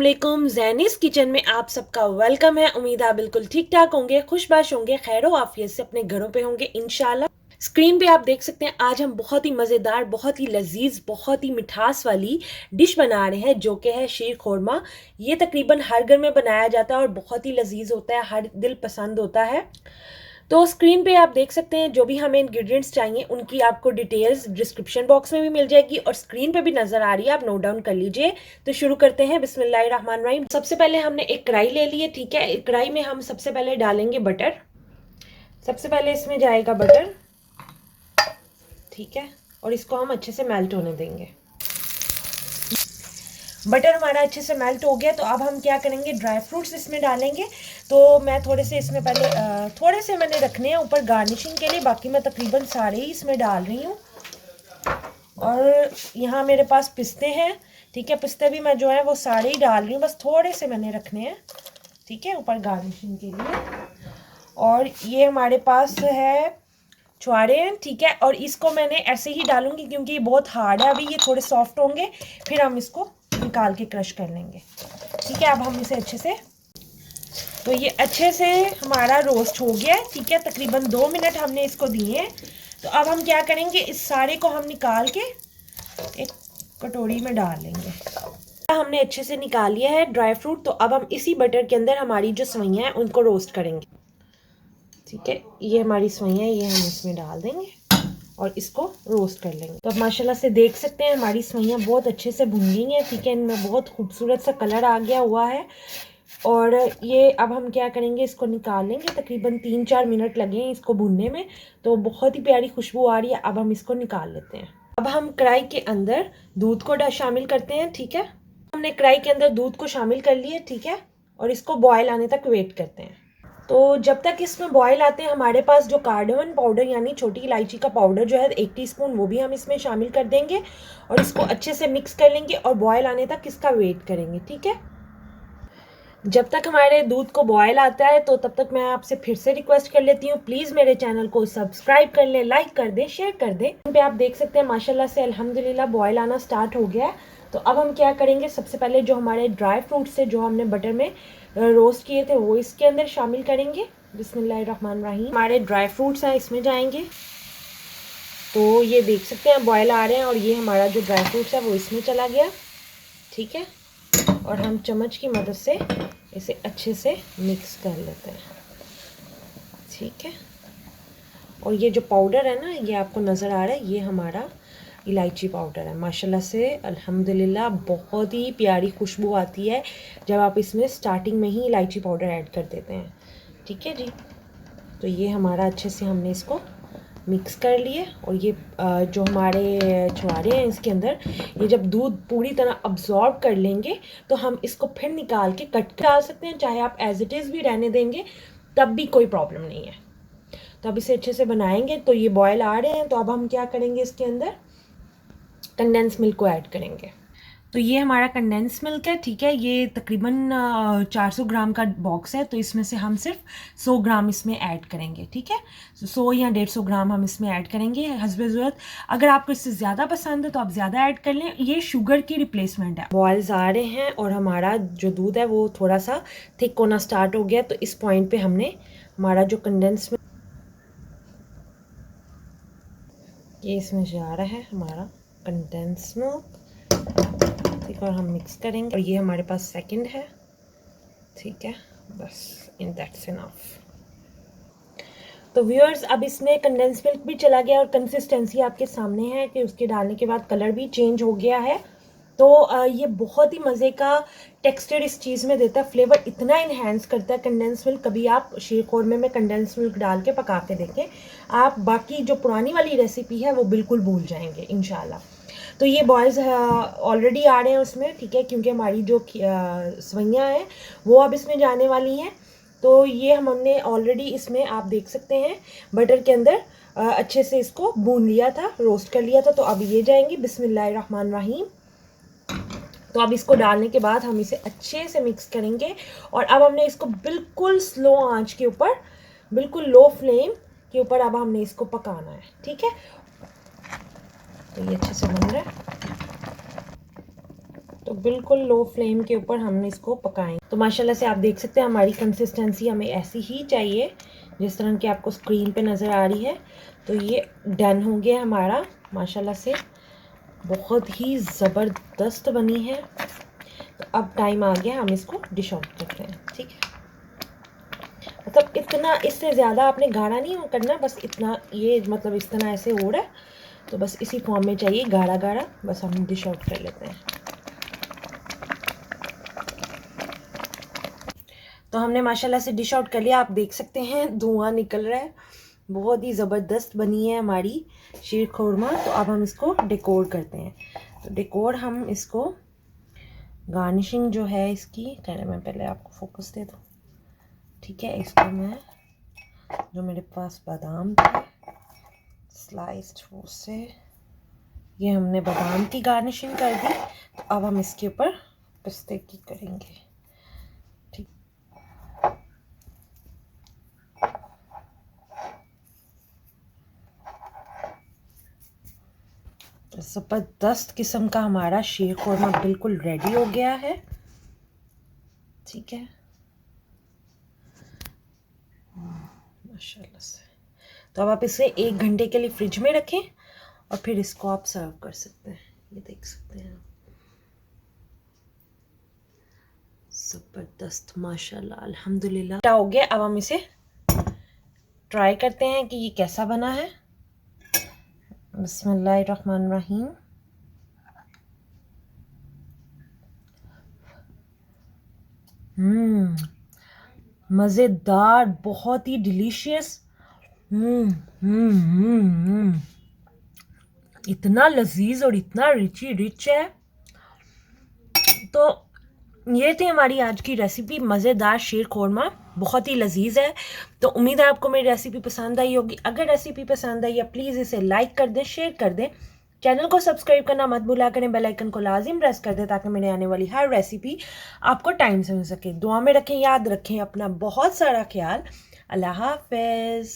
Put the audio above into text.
अस्सलामुअलैकुम। ज़ैनिस किचन में आप सबका वेलकम है। उम्मीद आप बिल्कुल ठीक ठाक होंगे, खुशबाश होंगे, खैर आफियत से अपने घरों पे होंगे इंशाल्लाह। स्क्रीन पे आप देख सकते हैं आज हम बहुत ही मज़ेदार, बहुत ही लजीज, बहुत ही मिठास वाली डिश बना रहे हैं जो कि है शीर खोरमा। ये तकरीबन हर घर में बनाया जाता है और बहुत ही लजीज होता है, हर दिल पसंद होता है। तो स्क्रीन पे आप देख सकते हैं जो भी हमें इंग्रेडिएंट्स चाहिए उनकी आपको डिटेल्स डिस्क्रिप्शन बॉक्स में भी मिल जाएगी और स्क्रीन पे भी नज़र आ रही है, आप नोट डाउन कर लीजिए। तो शुरू करते हैं। बिस्मिल्लाहिर्रहमानिर्रहीम। सबसे पहले हमने एक कढ़ाई ले ली है, ठीक है। एक कढ़ाई में हम सबसे पहले डालेंगे बटर। सबसे पहले इसमें जाएगा बटर, ठीक है, और इसको हम अच्छे से मेल्ट होने देंगे। बटर हमारा अच्छे से मेल्ट हो गया तो अब हम क्या करेंगे, ड्राई फ्रूट्स इसमें डालेंगे। तो मैं थोड़े से इसमें पहले थोड़े से मैंने रखने हैं ऊपर गार्निशिंग के लिए, बाकी मैं तकरीबन सारे ही इसमें डाल रही हूँ। और यहाँ मेरे पास पिस्ते हैं, ठीक है। पिस्ते भी मैं जो है वो सारे ही डाल रही हूँ, बस थोड़े से मैंने रखने हैं, ठीक है, ऊपर गार्निशिंग के लिए। और ये हमारे पास है छुआरे हैं, ठीक है। और इसको मैंने ऐसे ही डालूंगी क्योंकि ये बहुत हार्ड है, अभी ये थोड़े सॉफ्ट होंगे फिर हम इसको निकाल के क्रश कर लेंगे, ठीक है। अब हम इसे अच्छे से, तो ये अच्छे से हमारा रोस्ट हो गया है, ठीक है। तकरीबन 2 मिनट हमने इसको दिए हैं। तो अब हम क्या करेंगे, इस सारे को हम निकाल के एक कटोरी में डाल लेंगे। हमने अच्छे से निकाल लिया है ड्राई फ्रूट। तो अब हम इसी बटर के अंदर हमारी जो सवैयाँ हैं उनको रोस्ट करेंगे, ठीक है। ये हमारी सवैयाँ ये हम इसमें डाल देंगे और इसको रोस्ट कर लेंगे। तो अब माशाल्लाह से देख सकते हैं हमारी सवैयाँ बहुत अच्छे से भुन गई हैं, ठीक है। इनमें बहुत खूबसूरत सा कलर आ गया हुआ है। और ये अब हम क्या करेंगे, इसको निकाल लेंगे। तकरीबन 3-4 मिनट लगे हैं इसको भुनने में, तो बहुत ही प्यारी खुशबू आ रही है। अब हम इसको निकाल लेते हैं। अब हम कढ़ाई के अंदर दूध को शामिल करते हैं, ठीक है। हमने कढ़ाई के अंदर दूध को शामिल कर लिया, ठीक है। और इसको बॉयल आने तक वेट करते हैं। तो जब तक इसमें बॉयल आते हैं हमारे पास जो कार्डामम पाउडर यानी छोटी इलायची का पाउडर जो है 1 टीस्पून, वो भी हम इसमें शामिल कर देंगे और इसको अच्छे से मिक्स कर लेंगे और बॉयल आने तक इसका वेट करेंगे, ठीक है। जब तक हमारे दूध को बॉयल आता है तो तब तक मैं आपसे फिर से रिक्वेस्ट कर लेती हूँ, प्लीज़ मेरे चैनल को सब्सक्राइब कर लें, लाइक कर दें, शेयर कर दें। यहाँ पे आप देख सकते हैं माशाल्लाह से अल्हम्दुलिल्लाह बॉयल आना स्टार्ट हो गया है। तो अब हम क्या करेंगे, सबसे पहले जो हमारे ड्राई फ्रूट्स थे जो हमने बटर में रोस्ट किए थे वो इसके अंदर शामिल करेंगे। बिस्मिल्लाहिर्रहमानिर्रहीम। हमारे ड्राई फ्रूट्स हैं इसमें जाएंगे। तो ये देख सकते हैं बॉयल आ रहे हैं और ये हमारा जो ड्राई फ्रूट्स है वो इसमें चला गया, ठीक है। और हम चम्मच की मदद से इसे अच्छे से मिक्स कर लेते हैं, ठीक है। और ये जो पाउडर है ना, ये आपको नज़र आ रहा है, ये हमारा इलायची पाउडर है। माशाल्लाह से अल्हम्दुलिल्लाह बहुत ही प्यारी खुशबू आती है जब आप इसमें स्टार्टिंग में ही इलायची पाउडर ऐड कर देते हैं, ठीक है जी। तो ये हमारा अच्छे से हमने इसको मिक्स कर लिए। और ये जो हमारे छुआरे हैं इसके अंदर, ये जब दूध पूरी तरह अब्जॉर्ब कर लेंगे तो हम इसको फिर निकाल के कट डाल सकते हैं, चाहे आप एज इट इज़ भी रहने देंगे तब भी कोई प्रॉब्लम नहीं है। तो अब इसे अच्छे से बनाएंगे। तो ये बॉयल आ रहे हैं, तो अब हम क्या करेंगे, इसके अंदर कंडेंस मिल्क को ऐड करेंगे। तो ये हमारा कंडेंस मिल्क है, ठीक है। ये तकरीबन 400 ग्राम का बॉक्स है, तो इसमें से हम सिर्फ 100 ग्राम इसमें ऐड करेंगे, ठीक है। 100 या 150 ग्राम हम इसमें ऐड करेंगे हस्बे ज़रूरत। अगर आपको इससे ज़्यादा पसंद है तो आप ज़्यादा ऐड कर लें, ये शुगर की रिप्लेसमेंट है। बॉयल्स आ रहे हैं और हमारा जो दूध है वो थोड़ा सा थिक होना स्टार्ट हो गया। तो इस पॉइंट पर हमने हमारा जो कंडेंस मिल्क, ये इसमें जा रहा है हमारा कंडेंस मिल्क, ठीक है। और हम मिक्स करेंगे और ये हमारे पास सेकंड है, ठीक है। बस इन दैट्स इनफ। तो व्यूअर्स अब इसमें कंडेंस मिल्क भी चला गया और कंसिस्टेंसी आपके सामने है कि उसके डालने के बाद कलर भी चेंज हो गया है। तो ये बहुत ही मज़े का टेक्सचर इस चीज़ में देता है, फ्लेवर इतना इन्हेंस करता है कंडेंस मिल्क। कभी आप शीर खोरमे में कंडेंस मिल्क डाल के पका के देखें, आप बाकी जो पुरानी वाली रेसिपी है वो बिल्कुल भूल जाएंगे इंशाल्लाह। तो ये बॉयल्स ऑलरेडी आ रहे हैं उसमें, ठीक है, क्योंकि हमारी जो सवैयाँ हैं वो अब इसमें जाने वाली हैं। तो ये हमने ऑलरेडी इसमें आप देख सकते हैं बटर के अंदर अच्छे से इसको भून लिया था, रोस्ट कर लिया था। तो अब ये जाएंगी। बिस्मिल्लाहिर्रहमानिर्रहीम। तो अब इसको डालने के बाद हम इसे अच्छे से मिक्स करेंगे और अब हमने इसको बिल्कुल स्लो आंच के ऊपर, बिल्कुल लो फ्लेम के ऊपर अब हमने इसको पकाना है, ठीक है। तो ये अच्छे से बन रहा है। तो बिल्कुल लो फ्लेम के ऊपर हमने इसको पकाएं। तो माशाल्लाह से आप देख सकते हैं हमारी कंसिस्टेंसी हमें ऐसी ही चाहिए जिस तरह की आपको स्क्रीन पे नज़र आ रही है। तो ये डन हो गया हमारा माशाल्लाह से, बहुत ही ज़बरदस्त बनी है। तो अब टाइम आ गया, हम इसको डिश आउट करते हैं। ठीक है, मतलब इतना, इससे ज़्यादा आपने गाढ़ा नहीं करना, बस इतना, ये मतलब इस तरह ऐसे हो रहा है, तो बस इसी फॉर्म में चाहिए, गाढ़ा गाढ़ा। बस हम डिश आउट कर लेते हैं। तो हमने माशाल्लाह से डिश आउट कर लिया। आप देख सकते हैं धुआं निकल रहा है, बहुत ही ज़बरदस्त बनी है हमारी शीर खुरमा। तो अब हम इसको डेकोर करते हैं। तो डेकोर हम इसको, गार्निशिंग जो है इसकी, कहने मैं पहले आपको फोकस दे दूँ। ठीक है, इसको मैं, जो मेरे पास बादाम थे स्लाइस्ड, वो से ये हमने बादाम की गार्निशिंग कर दी। तो अब हम इसके ऊपर पिस्ते की करेंगे। ठीक, ज़बरदस्त किस्म का हमारा शीर खुरमा बिल्कुल रेडी हो गया है। ठीक है, माशाल्लाह से। तो अब आप इसे 1 घंटे के लिए फ्रिज में रखें और फिर इसको आप सर्व कर सकते हैं। ये देख सकते हैं आप, ज़बरदस्त माशाल्लाह, अल्हम्दुलिल्लाह हो गया। अब हम इसे ट्राई करते हैं कि ये कैसा बना है। बिस्मिल्लाहिर्रहमानिर्रहीम। मज़ेदार, बहुत ही डिलीशियस। इतना लजीज और इतना रिच है। तो ये थी हमारी आज की रेसिपी, मज़ेदार शीर खुरमा, बहुत ही लजीज है। तो उम्मीद है आपको मेरी रेसिपी पसंद आई होगी। अगर रेसिपी पसंद आई है प्लीज़ इसे लाइक कर दें, शेयर कर दें, चैनल को सब्सक्राइब करना मत भूला करें, बेल आइकन को लाजिम प्रेस कर दें ताकि मेरे आने वाली हर रेसिपी आपको टाइम से मिल सके। दुआ में रखें, याद रखें अपना बहुत सारा ख्याल। अल्लाह हाफ़िज़।